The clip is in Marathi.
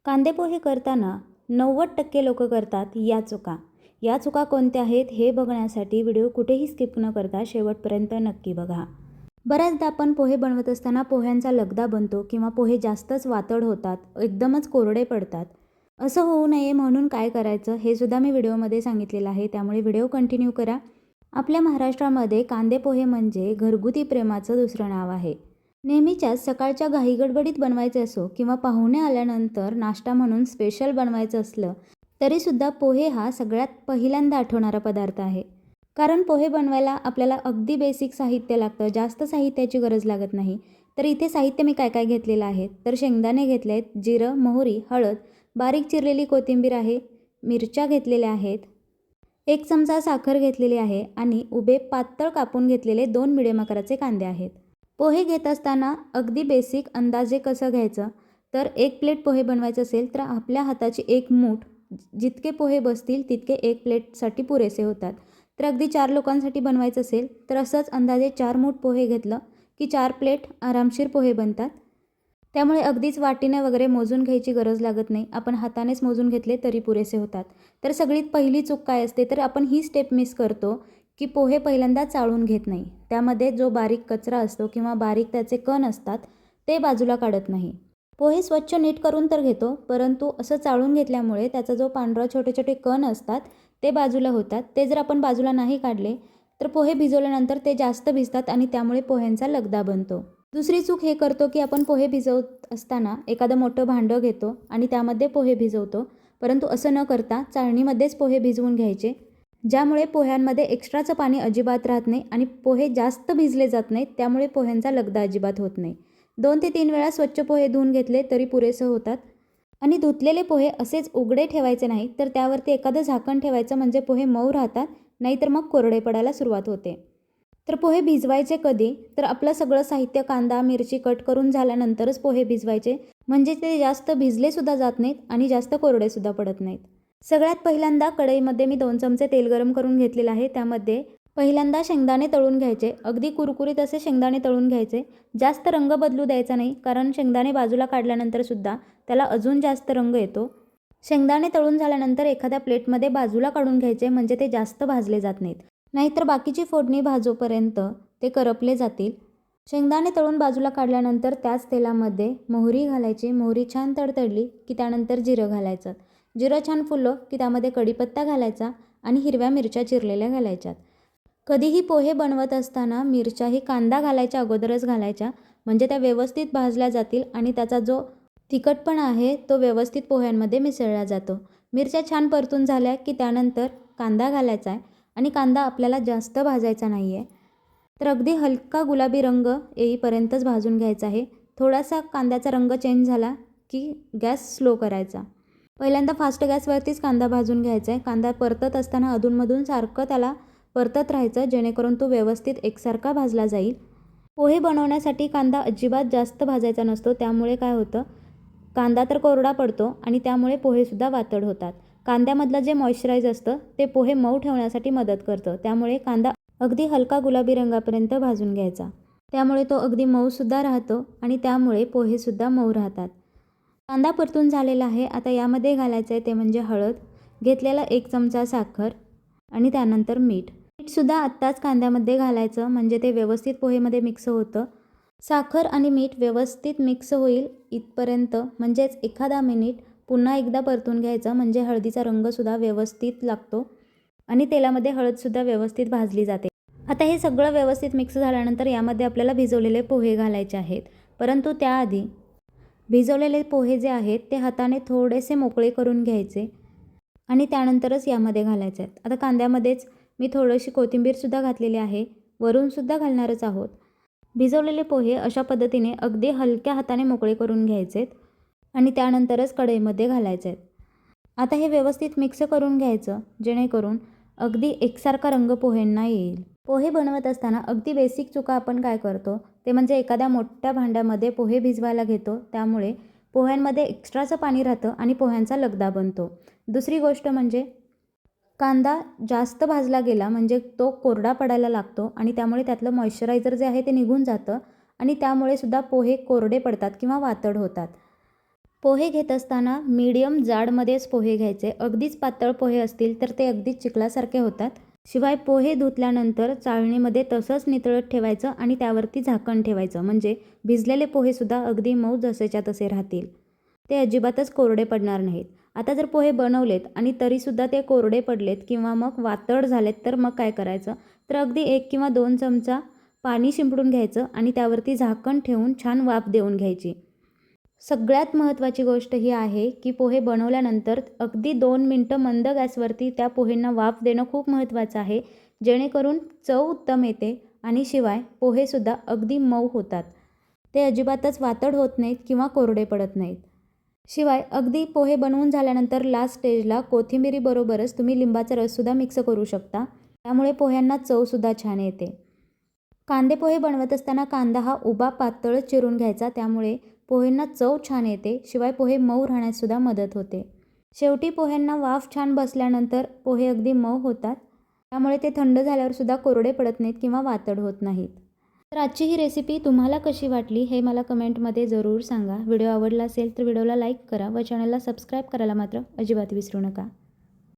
कांदे पोहे करताना 90% लोक करतात या चुका. या चुका कोणत्या आहेत हे बघण्यासाठी व्हिडिओ कुठेही स्किप न करता शेवटपर्यंत नक्की बघा. बऱ्याचदा आपण पोहे बनवत असताना पोह्यांचा लगदा बनतो किंवा पोहे जास्तच वातड होतात, एकदमच कोरडे पडतात. असं होऊ नये म्हणून काय करायचं हे सुद्धा मी व्हिडिओमध्ये सांगितलेलं आहे, त्यामुळे व्हिडिओ कंटिन्यू करा. आपल्या महाराष्ट्रामध्ये कांदे पोहे म्हणजे घरगुती प्रेमाचं दुसरं नाव आहे. नेहमीच्याच सकाळच्या घाईगडबडीत बनवायचे असो किंवा पाहुणे आल्यानंतर नाश्ता म्हणून स्पेशल बनवायचं असलं तरीसुद्धा पोहे हा सगळ्यात पहिल्यांदा आठवणारा पदार्थ आहे. कारण पोहे बनवायला आपल्याला अगदी बेसिक साहित्य लागतं, जास्त साहित्याची गरज लागत नाही. तर इथे साहित्य मी काय काय घेतलेलं आहे तर शेंगदाणे घेतले आहेत, जिरं, मोहरी, हळद, बारीक चिरलेली कोथिंबीर आहे, मिरच्या घेतलेल्या आहेत, 1 चमचा साखर घेतलेली आहे आणि उभे पातळ कापून घेतलेले 2 मिडियम आकाराचे कांदे आहेत. पोहे घेत असताना अगदी बेसिक अंदाजे कसं घ्यायचं तर 1 प्लेट पोहे बनवायचं असेल तर आपल्या हाताची 1 मूठ, जितके पोहे बसतील तितके 1 प्लेटसाठी पुरेसे होतात. तर अगदी 4 लोकांसाठी बनवायचं असेल तर असंच अंदाजे 4 मूठ पोहे घेतलं की 4 प्लेट आरामशीर पोहे बनतात. त्यामुळे अगदीच वाटीने वगैरे मोजून घ्यायची गरज लागत नाही, आपण हातानेच मोजून घेतले तरी पुरेसे होतात. तर सगळीत पहिली चूक काय असते तर आपण ही स्टेप मिस करतो की पोहे पहिल्यांदा चाळून घेत नाही. त्यामध्ये जो बारीक कचरा असतो किंवा बारीक त्याचे कण असतात ते बाजूला काढत नाही. पोहे स्वच्छ नीट करून तर घेतो, परंतु असं चाळून घेतल्यामुळे त्याचा जो पांढरा छोटे छोटे कण असतात ते बाजूला होतात. ते जर आपण बाजूला नाही काढले तर पोहे भिजवल्यानंतर ते जास्त भिजतात आणि त्यामुळे पोह्यांचा लगदा बनतो. दुसरी चूक हे करतो की आपण पोहे भिजवत असताना एखादं मोठं भांडं घेतो आणि त्यामध्ये पोहे भिजवतो, परंतु असं न करता चाळणीमध्येच पोहे भिजवून घ्यायचे, ज्यामुळे पोह्यांमध्ये एक्स्ट्राचं पाणी अजिबात राहत नाही आणि पोहे जास्त भिजले जात नाहीत, त्यामुळे पोह्यांचा लगदा अजिबात होत नाही. 2 ते 3 वेळा स्वच्छ पोहे धुवून घेतले तरी पुरेसे होतात. आणि धुतलेले पोहे असेच उघडे ठेवायचे नाही तर त्यावरती एखादं झाकण ठेवायचं, म्हणजे पोहे मऊ राहतात, नाहीतर मग कोरडे पडायला सुरुवात होते. तर पोहे भिजवायचे कधी तर आपलं सगळं साहित्य कांदा मिरची कट करून झाल्यानंतरच पोहे भिजवायचे, म्हणजे ते जास्त भिजलेसुद्धा जात नाहीत आणि जास्त कोरडेसुद्धा पडत नाहीत. सगळ्यात पहिल्यांदा कढईमध्ये मी 2 चमचे तेल गरम करून घेतलेलं आहे. त्यामध्ये पहिल्यांदा शेंगदाणे तळून घ्यायचे, अगदी कुरकुरीत असे शेंगदाणे तळून घ्यायचे. जास्त रंग बदलू द्यायचा नाही, कारण शेंगदाणे बाजूला काढल्यानंतरसुद्धा त्याला अजून जास्त रंग येतो. शेंगदाणे तळून झाल्यानंतर एखाद्या प्लेटमध्ये बाजूला काढून घ्यायचे, म्हणजे ते जास्त भाजले जात नाहीत, नाहीतर बाकीची फोडणी भाजोपर्यंत ते करपले जातील. शेंगदाणे तळून बाजूला काढल्यानंतर त्याच तेलामध्ये मोहरी घालायची. मोहरी छान तडतडली की त्यानंतर जिरं घालायचं. जिरं छान फुललं की त्यामध्ये कढीपत्ता घालायचा आणि हिरव्या मिरच्या चिरलेल्या घालायच्यात. कधीही पोहे बनवत असताना मिरच्याही कांदा घालायच्या अगोदरच घालायच्या, म्हणजे त्या व्यवस्थित भाजल्या जातील आणि त्याचा जो तिखटपणा आहे तो व्यवस्थित पोह्यांमध्ये मिसळला जातो. मिरच्या छान परतून झाल्या की त्यानंतर कांदा घालायचा आहे आणि कांदा आपल्याला जास्त भाजायचा नाही आहे, तर अगदी हलका गुलाबी रंग येईपर्यंतच भाजून घ्यायचा आहे. थोडासा कांद्याचा रंग चेंज झाला की गॅस स्लो करायचा. पहिल्यांदा फास्ट गॅसवरतीच कांदा भाजून घ्यायचा आहे. कांदा परतत असताना अधूनमधून सारखं त्याला परतत राहायचं, जेणेकरून तो व्यवस्थित एकसारखा भाजला जाईल. पोहे बनवण्यासाठी कांदा अजिबात जास्त भाजायचा नसतो, त्यामुळे काय होतं कांदा तर कोरडा पडतो आणि त्यामुळे पोहेसुद्धा वातड होतात. कांद्यामधलं जे मॉइश्चराईज असतं ते पोहे मऊ ठेवण्यासाठी मदत करतं, त्यामुळे कांदा अगदी हलका गुलाबी रंगापर्यंत भाजून घ्यायचा. त्यामुळे तो अगदी मऊसुद्धा राहतो आणि त्यामुळे पोहेसुद्धा मऊ राहतात. कांदा परतून झालेला आहे. आता यामध्ये घालायचं आहे ते म्हणजे हळद, घेतलेला 1 चमचा साखर आणि त्यानंतर मीठ. मीठसुद्धा आत्ताच कांद्यामध्ये घालायचं, म्हणजे ते व्यवस्थित पोहेमध्ये मिक्स होतं. साखर आणि मीठ व्यवस्थित मिक्स होईल इथपर्यंत, म्हणजेच एखादा मिनिट पुन्हा एकदा परतून घ्यायचं, म्हणजे हळदीचा रंगसुद्धा व्यवस्थित लागतो आणि तेलामध्ये हळदसुद्धा व्यवस्थित भाजली जाते. आता हे सगळं व्यवस्थित मिक्स झाल्यानंतर यामध्ये आपल्याला भिजवलेले पोहे घालायचे आहेत, परंतु त्याआधी भिजवलेले पोहे जे आहेत ते हाताने थोडेसे मोकळे करून घ्यायचे आणि त्यानंतरच यामध्ये घालायचे आहेत. आता कांद्यामध्येच मी थोडीशी कोथिंबीरसुद्धा घातलेली आहे, वरूनसुद्धा घालणारच आहोत. भिजवलेले पोहे अशा पद्धतीने अगदी हलक्या हाताने मोकळे करून घ्यायचेत आणि त्यानंतरच कढईमध्ये घालायचे आहेत. आता हे व्यवस्थित मिक्स करून घ्यायचं, जेणेकरून अगदी एकसारखा रंग पोहेंना येईल. पोहे बनवत असताना अगदी बेसिक चुका आपण काय करतो ते म्हणजे एखाद्या मोठ्या भांड्यामध्ये पोहे भिजवायला घेतो, त्यामुळे पोह्यांमध्ये एक्स्ट्राचं पाणी राहतं आणि पोह्यांचा लगदा बनतो. दुसरी गोष्ट म्हणजे कांदा जास्त भाजला गेला म्हणजे तो कोरडा पडायला लागतो आणि त्यामुळे त्यातलं मॉइश्चरायझर जे आहे ते निघून जातं आणि त्यामुळे सुद्धा पोहे कोरडे पडतात किंवा वातड होतात. पोहे घेत असताना मीडियम जाडमध्येच पोहे घ्यायचे. अगदीच पातळ पोहे असतील तर ते अगदीच चिखलासारखे होतात. शिवाय पोहे धुतल्यानंतर चाळणीमध्ये तसंच नितळत ठेवायचं आणि त्यावरती झाकण ठेवायचं, म्हणजे भिजलेले पोहेसुद्धा अगदी मऊ जसेच्या तसे राहतील. ते अजिबातच कोरडे पडणार नाहीत. आता जर पोहे बनवलेत आणि तरीसुद्धा ते कोरडे पडलेत किंवा मग वातड झालेत तर मग काय करायचं, तर अगदी 1 किंवा 2 चमचा पाणी शिंपडून घ्यायचं आणि त्यावरती झाकण ठेवून छान वाफ देऊन घ्यायची. सगळ्यात महत्त्वाची गोष्ट ही आहे की पोहे बनवल्यानंतर अगदी 2 मिनटं मंद गॅसवरती त्या पोहेंना वाफ देणं खूप महत्त्वाचं आहे, जेणेकरून चव उत्तम येते आणि शिवाय पोहेसुद्धा अगदी मऊ होतात. ते अजिबातच वातड होत नाहीत किंवा कोरडे पडत नाहीत. शिवाय अगदी पोहे बनवून झाल्यानंतर लास्ट स्टेजला कोथिंबिरीबरोबरच तुम्ही लिंबाचा रससुद्धा मिक्स करू शकता. त्यामुळे पोह्यांना चवसुद्धा छान येते. कांदे पोहे बनवत असताना कांदा हा उभा पातळ चिरून घ्यायचा, त्यामुळे पोहेंना चव छान येते. शिवाय पोहे मऊ राहण्याससुद्धा मदत होते. शेवटी पोह्यांना वाफ छान बसल्यानंतर पोहे अगदी मऊ होतात. त्यामुळे ते थंड झाल्यावरसुद्धा कोरडे पडत नाहीत किंवा वातड होत नाहीत. तर आजची ही रेसिपी तुम्हाला कशी वाटली हे मला कमेंटमध्ये जरूर सांगा. व्हिडिओ आवडला असेल तर व्हिडिओला लाईक करा व चॅनलला सबस्क्राईब करायला मात्र अजिबात विसरू नका.